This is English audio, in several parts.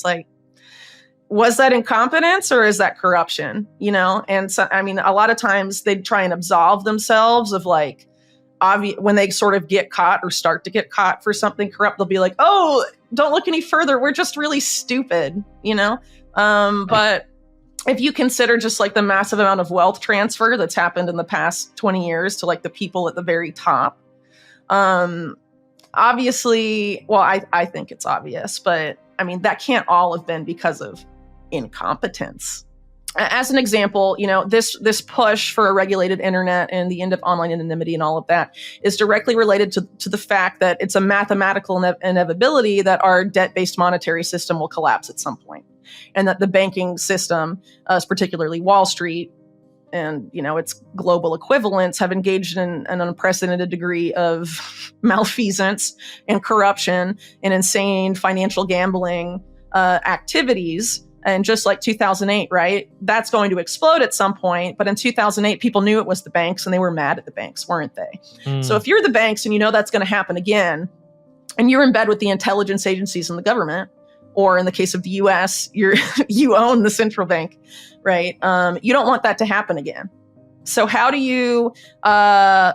like, was that incompetence or is that corruption? And so, I mean, a lot of times they try and absolve themselves of like, when they sort of get caught or start to get caught for something corrupt, they'll be like, oh, don't look any further. We're just really stupid, But if you consider just like the massive amount of wealth transfer that's happened in the past 20 years to like the people at the very top, obviously, well, I think it's obvious, but I mean, that can't all have been because of incompetence. As an example, this push for a regulated internet and the end of online anonymity and all of that is directly related to the fact that it's a mathematical inevitability that our debt-based monetary system will collapse at some point, and that the banking system, particularly Wall Street and its global equivalents, have engaged in an unprecedented degree of malfeasance and corruption and insane financial gambling activities. And just like 2008, right? That's going to explode at some point. But in 2008, people knew it was the banks and they were mad at the banks, weren't they? So if you're the banks and that's going to happen again, and you're in bed with the intelligence agencies and the government, or in the case of the US, you own the central bank, right? You don't want that to happen again. So how do you find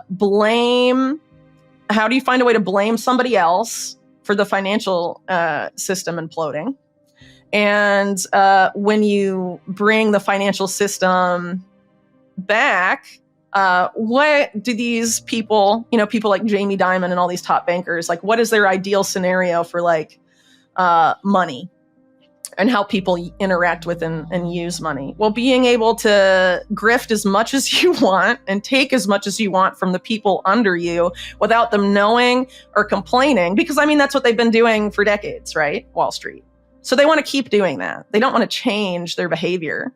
a way to blame somebody else for the financial system imploding? And when you bring the financial system back, what do these people, people like Jamie Dimon and all these top bankers, like, what is their ideal scenario for like money and how people interact with and use money? Well, being able to grift as much as you want and take as much as you want from the people under you without them knowing or complaining, because I mean, that's what they've been doing for decades, right? Wall Street. So they want to keep doing that. They don't want to change their behavior.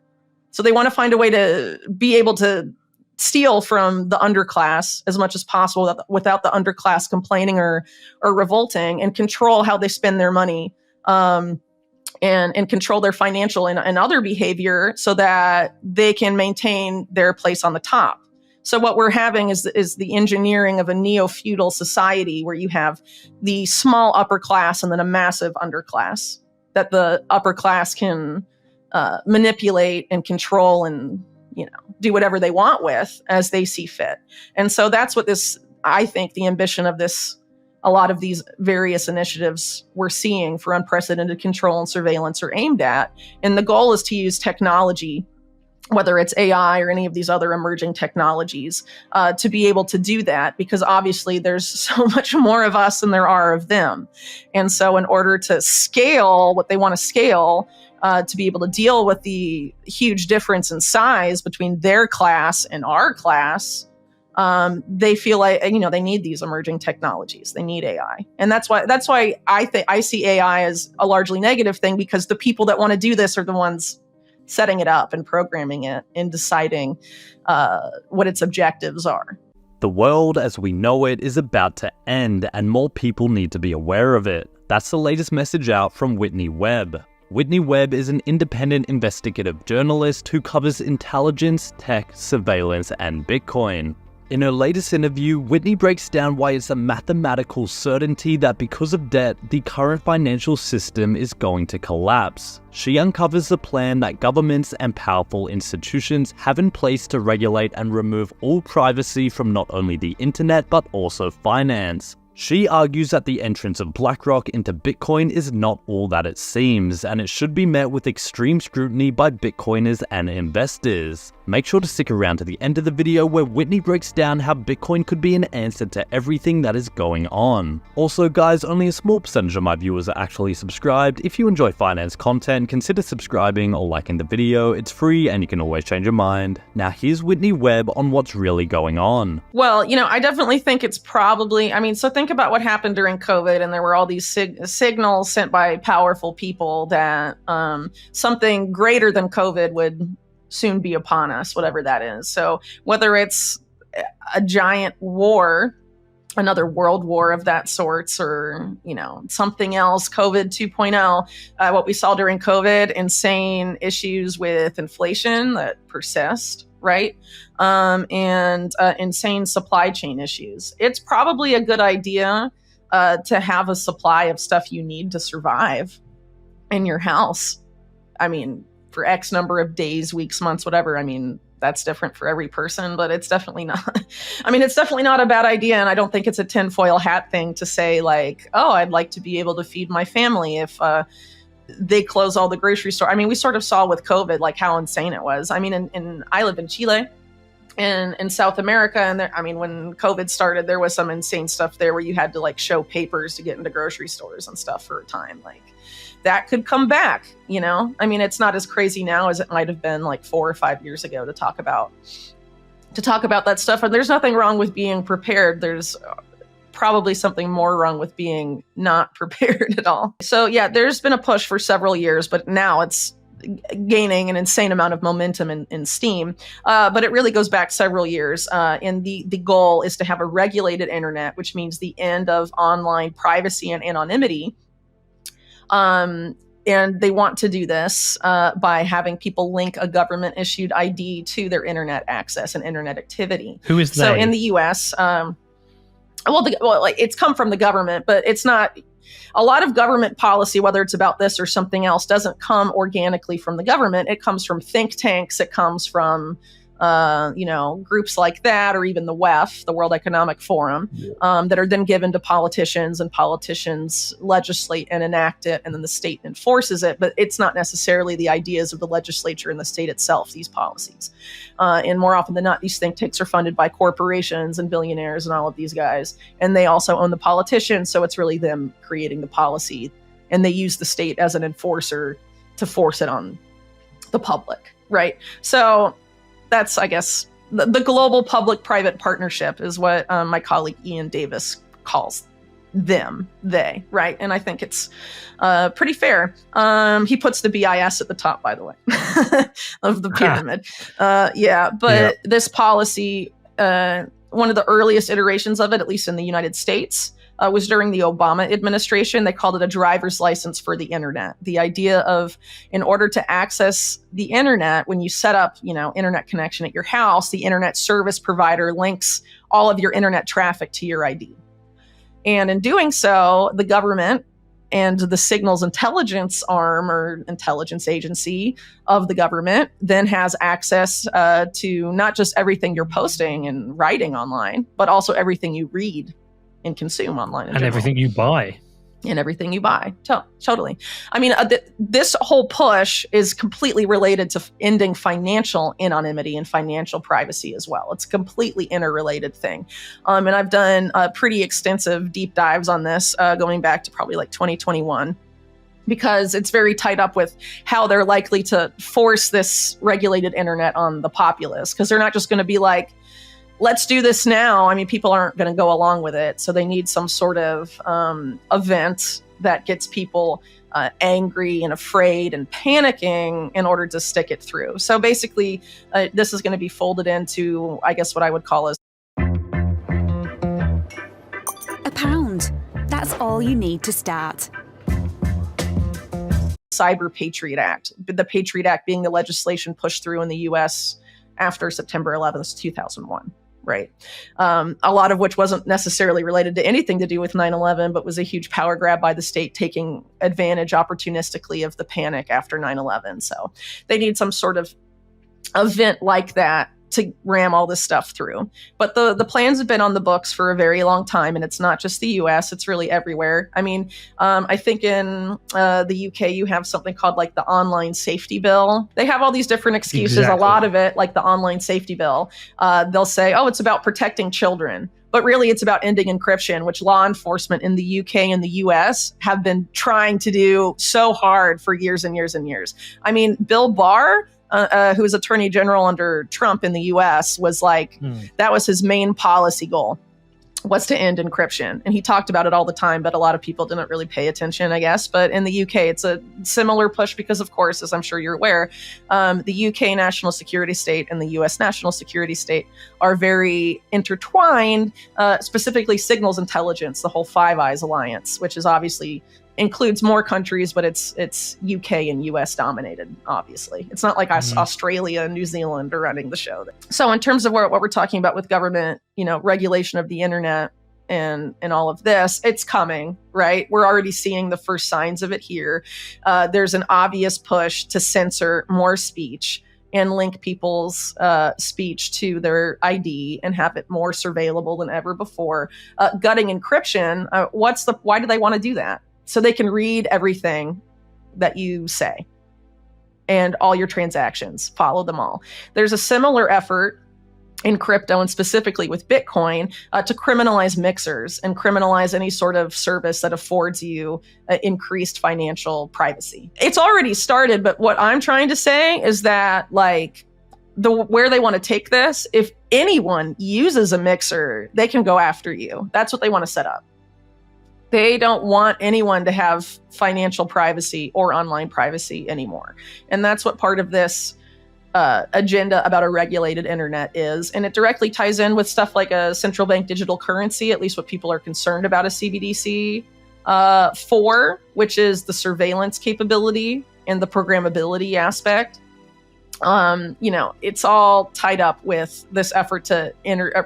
So they want to find a way to be able to steal from the underclass as much as possible without the underclass complaining or revolting, and control how they spend their money, and control their financial and other behavior so that they can maintain their place on the top. So what we're having is the engineering of a neo-feudal society where you have the small upper class and then a massive underclass that the upper class can manipulate and control and, do whatever they want with as they see fit. And so that's what I think the ambition of a lot of these various initiatives we're seeing for unprecedented control and surveillance are aimed at. And the goal is to use technology, whether it's AI or any of these other emerging technologies, to be able to do that, because obviously there's so much more of us than there are of them. And so in order to scale what they want to scale, to be able to deal with the huge difference in size between their class and our class, they feel like, they need these emerging technologies. They need AI. And that's why I see AI as a largely negative thing, because the people that want to do this are the ones setting it up and programming it and deciding what its objectives are. The world as we know it is about to end, and more people need to be aware of it. That's the latest message out from Whitney Webb. Whitney Webb is an independent investigative journalist who covers intelligence, tech, surveillance, and Bitcoin. In her latest interview, Whitney breaks down why it's a mathematical certainty that because of debt, the current financial system is going to collapse. She uncovers the plan that governments and powerful institutions have in place to regulate and remove all privacy from not only the internet but also finance. She argues that the entrance of BlackRock into Bitcoin is not all that it seems, and it should be met with extreme scrutiny by Bitcoiners and investors. Make sure to stick around to the end of the video where Whitney breaks down how Bitcoin could be an answer to everything that is going on. Also guys, only a small percentage of my viewers are actually subscribed. If you enjoy finance content, consider subscribing or liking the video. It's free and you can always change your mind. Now here's Whitney Webb on what's really going on. Well, I definitely think it's probably, so think about what happened during COVID, and there were all these signals sent by powerful people that something greater than COVID would soon be upon us, whatever that is. So whether it's a giant war, another world war of that sorts, or, something else, COVID 2.0, what we saw during COVID, insane issues with inflation that persist, right? And insane supply chain issues. It's probably a good idea to have a supply of stuff you need to survive. in your house. I mean, for X number of days, weeks, months, whatever. I mean, that's different for every person, but it's definitely not, I mean, it's definitely not a bad idea. And I don't think it's a tinfoil hat thing to say like, oh, I'd like to be able to feed my family if they close all the grocery store. I mean, we sort of saw with COVID, like how insane it was. I mean, I live in Chile and in South America. And there, I mean, when COVID started, there was some insane stuff there where you had to like show papers to get into grocery stores and stuff for a time. Like that could come back, you know? I mean, it's not as crazy now as it might have been like 4 or 5 years ago to talk about that stuff. And there's nothing wrong with being prepared. There's probably something more wrong with being not prepared at all. So yeah, there's been a push for several years, but now it's gaining an insane amount of momentum in steam. But it really goes back several years. And the goal is to have a regulated internet, which means the end of online privacy and anonymity. And they want to do this by having people link a government-issued ID to their internet access and internet activity. Who is they? So in the U.S., it's come from the government, but it's not. A lot of government policy, whether it's about this or something else, doesn't come organically from the government. It comes from think tanks. It comes from groups like that, or even the WEF, the World Economic Forum, that are then given to politicians, and politicians legislate and enact it, and then the state enforces it. But it's not necessarily the ideas of the legislature and the state itself, these policies. And more often than not, these think tanks are funded by corporations and billionaires and all of these guys. And they also own the politicians, so it's really them creating the policy. And they use the state as an enforcer to force it on the public, right? So that's, I guess, the global public-private partnership is what my colleague Ian Davis calls they, right? And I think it's pretty fair. He puts the BIS at the top, by the way, of the pyramid. This policy, one of the earliest iterations of it, at least in the United States, was during the Obama administration. They called it a driver's license for the internet. The idea of, in order to access the internet, when you set up, internet connection at your house, the internet service provider links all of your internet traffic to your ID. And in doing so, the government and the signals intelligence arm or intelligence agency of the government then has access to not just everything you're posting and writing online, but also everything you read and consume online. And everything you buy. And everything you buy. Totally. I mean, this whole push is completely related to ending financial anonymity and financial privacy as well. It's a completely interrelated thing. And I've done pretty extensive deep dives on this going back to probably like 2021. Because it's very tied up with how they're likely to force this regulated internet on the populace. Because they're not just going to be like, let's do this now. I mean, people aren't going to go along with it. So they need some sort of event that gets people angry and afraid and panicking in order to stick it through. So basically, this is going to be folded into, I guess, what I would call as £1. That's all you need to start. Cyber Patriot Act. The Patriot Act being the legislation pushed through in the U.S. after September 11th, 2001. Right. A lot of which wasn't necessarily related to anything to do with 9/11, but was a huge power grab by the state taking advantage opportunistically of the panic after 9/11. So they need some sort of event like that to ram all this stuff through. But the plans have been on the books for a very long time, and it's not just the US, it's really everywhere. I mean, I think in the UK, you have something called like the Online Safety Bill. They have all these different excuses. Exactly. A lot of it, like the Online Safety Bill, they'll say, oh, it's about protecting children. But really, it's about ending encryption, which law enforcement in the UK and the US have been trying to do so hard for years and years and years. I mean, Bill Barr, who was Attorney General under Trump in the US, was like, that was his main policy goal, was to end encryption. And he talked about it all the time, but a lot of people didn't really pay attention, I guess. But in the UK, it's a similar push because, of course, as I'm sure you're aware, the UK national security state and the US national security state are very intertwined, specifically signals intelligence, the whole Five Eyes alliance, which is obviously includes more countries, but it's UK and US dominated, obviously. It's not like Australia and New Zealand are running the show. So in terms of what we're talking about with government, regulation of the internet and all of this, it's coming, right? We're already seeing the first signs of it here. There's an obvious push to censor more speech and link people's speech to their ID and have it more surveillable than ever before. Gutting encryption, why do they want to do that? So they can read everything that you say and all your transactions, follow them all. There's a similar effort in crypto and specifically with Bitcoin to criminalize mixers and criminalize any sort of service that affords you increased financial privacy. It's already started, but what I'm trying to say is that like where they want to take this, if anyone uses a mixer, they can go after you. That's what they want to set up. They don't want anyone to have financial privacy or online privacy anymore. And that's what part of this agenda about a regulated internet is. And it directly ties in with stuff like a central bank digital currency, at least what people are concerned about a CBDC for, which is the surveillance capability and the programmability aspect. It's all tied up with this effort to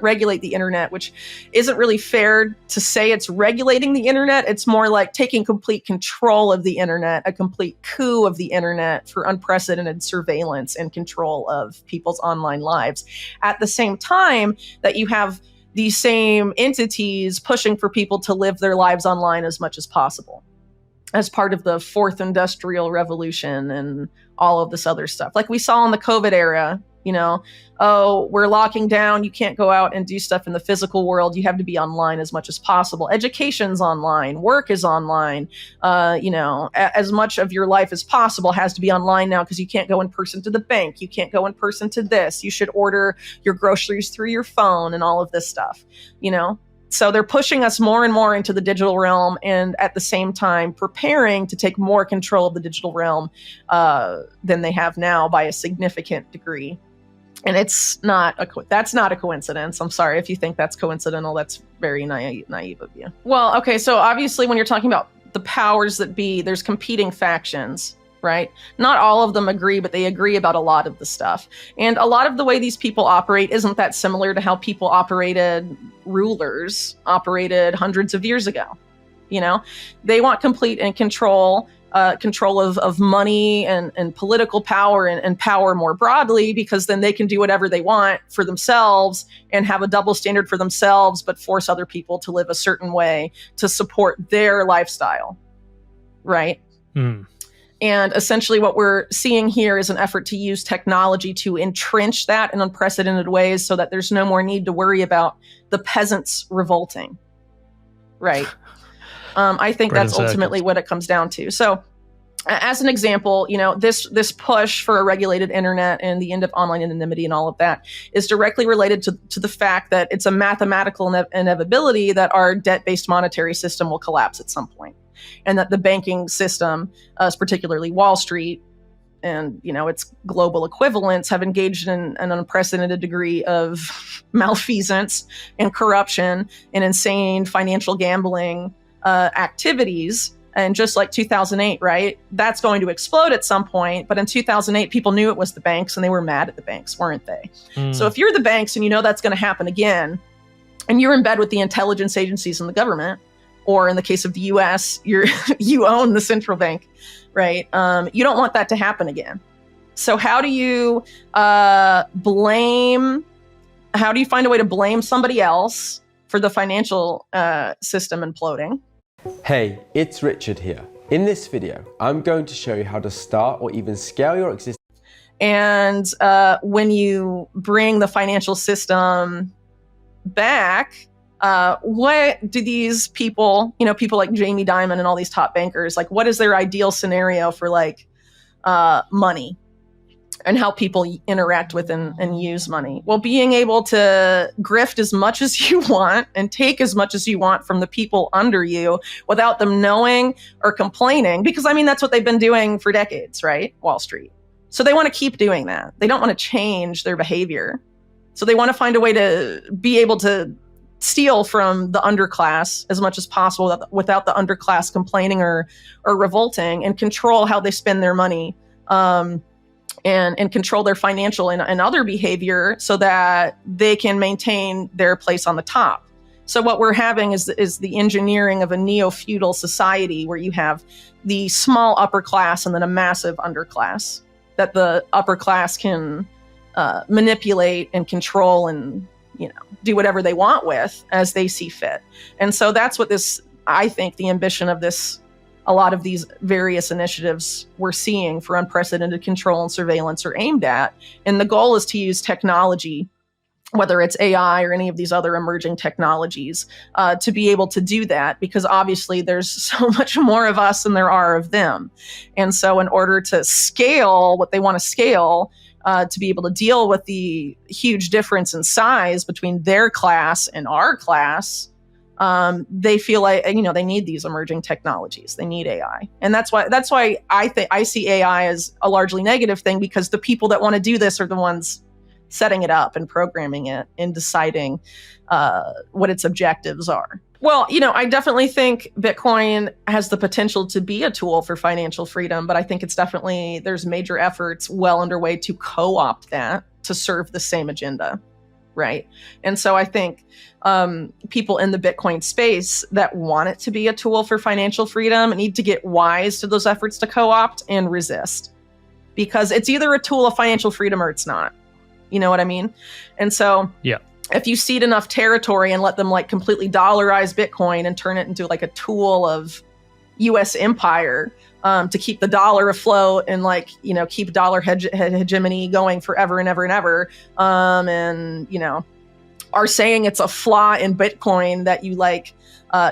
regulate the internet, which isn't really fair to say it's regulating the internet. It's more like taking complete control of the internet, a complete coup of the internet for unprecedented surveillance and control of people's online lives. At the same time that you have these same entities pushing for people to live their lives online as much as possible, as part of the fourth industrial revolution and all of this other stuff. Like we saw in the COVID era, we're locking down. You can't go out and do stuff in the physical world. You have to be online as much as possible. Education's online. Work is online. As much of your life as possible has to be online now because you can't go in person to the bank. You can't go in person to this. You should order your groceries through your phone and all of this stuff, So they're pushing us more and more into the digital realm and at the same time preparing to take more control of the digital realm than they have now by a significant degree. And that's not a coincidence. I'm sorry if you think that's coincidental. That's very naive of you. Well, okay, so obviously when you're talking about the powers that be, there's competing factions, right? Not all of them agree, but they agree about a lot of the stuff. And a lot of the way these people operate isn't that similar to how rulers operated hundreds of years ago. They want complete and control of money and political power and power more broadly, because then they can do whatever they want for themselves and have a double standard for themselves, but force other people to live a certain way to support their lifestyle, right? And essentially what we're seeing here is an effort to use technology to entrench that in unprecedented ways so that there's no more need to worry about the peasants revolting, right? I think that's ultimately what it comes down to. So as an example, this push for a regulated internet and the end of online anonymity and all of that is directly related to the fact that it's a mathematical inevitability that our debt-based monetary system will collapse at some point. And that the banking system, particularly Wall Street and its global equivalents, have engaged in an unprecedented degree of malfeasance and corruption and insane financial gambling activities. And just like 2008, right? That's going to explode at some point. But in 2008, people knew it was the banks and they were mad at the banks, weren't they? So if you're the banks and that's going to happen again, and you're in bed with the intelligence agencies and the government, or in the case of the US, you own the central bank, right? You don't want that to happen again. So how do you find a way to blame somebody else for the financial system imploding? Hey, it's Richard here. In this video, I'm going to show you how to start or even scale your existing. And when you bring the financial system back, what do these people, people like Jamie Dimon and all these top bankers, like what is their ideal scenario for money and how people interact with and use money? Well, being able to grift as much as you want and take as much as you want from the people under you without them knowing or complaining, because that's what they've been doing for decades, right? Wall Street. So they want to keep doing that. They don't want to change their behavior. So they want to find a way to be able to steal from the underclass as much as possible without the underclass complaining or revolting, and control how they spend their money and control their financial and other behavior so that they can maintain their place on the top. So what we're having is the engineering of a neo-feudal society where you have the small upper class and then a massive underclass that the upper class can manipulate and control and, you know, do whatever they want with as they see fit. And so that's what I think the ambition of a lot of these various initiatives we're seeing for unprecedented control and surveillance are aimed at. And the goal is to use technology, whether it's AI or any of these other emerging technologies, to be able to do that, because obviously there's so much more of us than there are of them. And so in order to scale what they want to scale, to be able to deal with the huge difference in size between their class and our class, they feel like, you know, they need these emerging technologies. They need AI. And that's why I see AI as a largely negative thing, because the people that want to do this are the ones setting it up and programming it and deciding what its objectives are. Well, you know, I definitely think Bitcoin has the potential to be a tool for financial freedom, but I think there's major efforts well underway to co-opt that to serve the same agenda, right? And so I think people in the Bitcoin space that want it to be a tool for financial freedom need to get wise to those efforts to co-opt and resist, because it's either a tool of financial freedom or it's not. You know what I mean? And so if you cede enough territory and let them like completely dollarize Bitcoin and turn it into like a tool of US empire to keep the dollar afloat and like, you know, keep dollar hegemony going forever and ever and ever, and, you know, are saying it's a flaw in Bitcoin that you like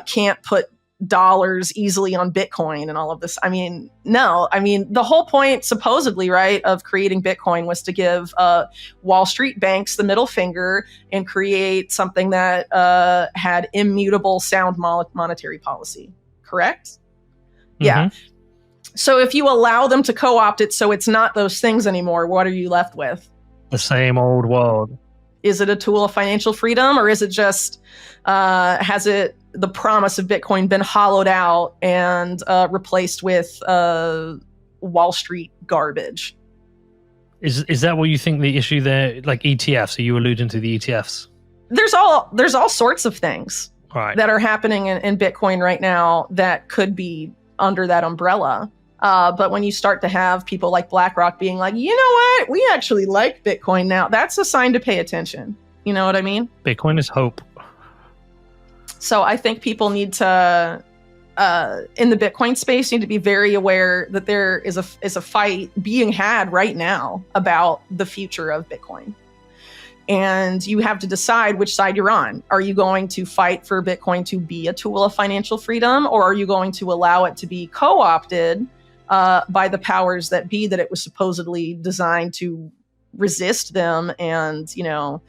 can't put dollars easily on Bitcoin and all of this. I mean, no, I mean, the whole point supposedly, right, of creating Bitcoin was to give Wall Street banks the middle finger and create something that had immutable sound monetary policy. Correct? Mm-hmm. Yeah. So if you allow them to co-opt it so it's not those things anymore, what are you left with? The same old world. Is it a tool of financial freedom, or is it just, has the promise of Bitcoin been hollowed out and replaced with Wall Street garbage? Is that what you think the issue there, like ETFs? Are you alluding to the ETFs? There's all sorts of things that are happening in Bitcoin right now that could be under that umbrella. But when you start to have people like BlackRock being like, you know what, we actually like Bitcoin now, that's a sign to pay attention. You know what I mean? Bitcoin is hope. So I think people need to, in the Bitcoin space, need to be very aware that there is a fight being had right now about the future of Bitcoin. And you have to decide which side you're on. Are you going to fight for Bitcoin to be a tool of financial freedom, or are you going to allow it to be co-opted by the powers that be that it was supposedly designed to resist them and, you know,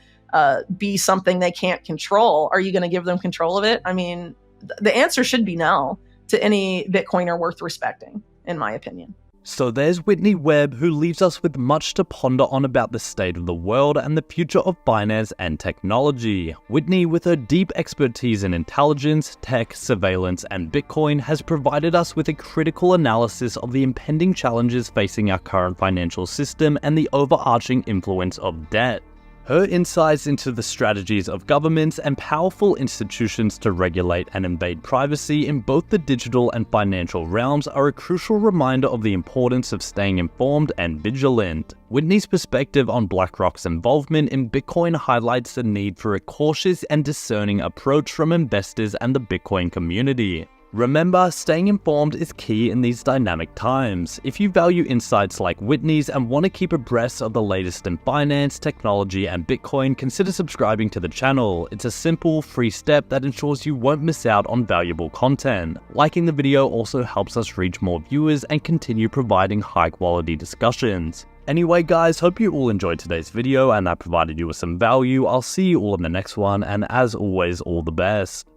be something they can't control? Are you going to give them control of it? I mean, the answer should be no to any Bitcoiner worth respecting, in my opinion. So there's Whitney Webb, who leaves us with much to ponder on about the state of the world and the future of finance and technology. Whitney, with her deep expertise in intelligence, tech, surveillance, and Bitcoin, has provided us with a critical analysis of the impending challenges facing our current financial system and the overarching influence of debt. Her insights into the strategies of governments and powerful institutions to regulate and invade privacy in both the digital and financial realms are a crucial reminder of the importance of staying informed and vigilant. Whitney's perspective on BlackRock's involvement in Bitcoin highlights the need for a cautious and discerning approach from investors and the Bitcoin community. Remember, staying informed is key in these dynamic times. If you value insights like Whitney's and want to keep abreast of the latest in finance, technology, and Bitcoin, consider subscribing to the channel. It's a simple, free step that ensures you won't miss out on valuable content. Liking the video also helps us reach more viewers and continue providing high-quality discussions. Anyway guys, hope you all enjoyed today's video and that provided you with some value. I'll see you all in the next one, and as always, all the best.